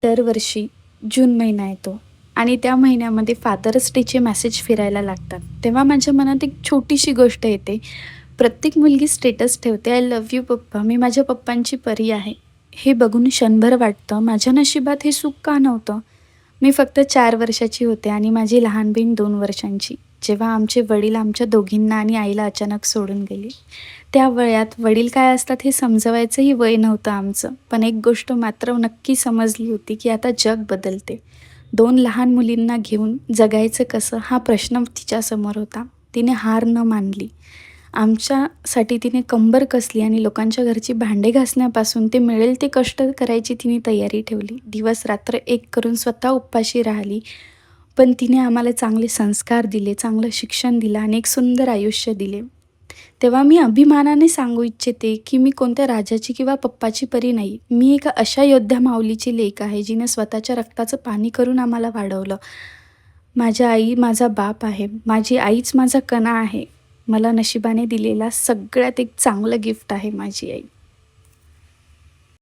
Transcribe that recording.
दरवर्षी जून महिना येतो आणि त्या महिन्यामध्ये फादर्स डेचे मेसेज फिरायला लागतात. तेव्हा माझ्या मनात एक छोटीशी गोष्ट येते. प्रत्येक मुलगी स्टेटस ठेवते, आय लव्ह यू पप्पा, मी माझ्या पप्पांची परी आहे. हे बघून क्षणभर वाटतं, माझ्या नशिबात हे सुख का नव्हतं? मी फक्त 4 वर्षाची होते आणि माझी लहान बहीण 2 वर्षांची. जेव्हा आमचे वडील आमच्या दोघींना आणि आईला अचानक सोडून गेले. त्या वयात वडील काय असतात हे समजवायचंही वय नव्हतं आमचं. पण एक गोष्ट मात्र नक्की समजली होती, की आता जग बदलते. 2 लहान मुलींना घेऊन जगायचं कसं हा प्रश्न तिच्यासमोर होता. तिने हार न मानली. आमच्यासाठी तिने कंबर कसली आणि लोकांच्या घरची भांडे घासण्यापासून ते मिळेल ते कष्ट करायची तिने तयारी ठेवली. दिवस-रात्र एक करून स्वतः उपाशी राहिली. पण तिने आम्हाला चांगले संस्कार दिले, चांगलं शिक्षण दिलं आणि एक सुंदर आयुष्य दिले. तेव्हा मी अभिमानाने सांगू इच्छिते, की मी कोणत्या राजाची किंवा पप्पाची परी नाही. मी एका अशा योद्धा माऊलीची लेक आहे, जिने स्वतःच्या रक्ताचं पाणी करून आम्हाला वाढवलं. माझ्या आई माझा बाप आहे. माझी आईच माझा कणा आहे. मला नशिबाने दिलेला सगळ्यात एक चांगलं गिफ्ट आहे माझी आई.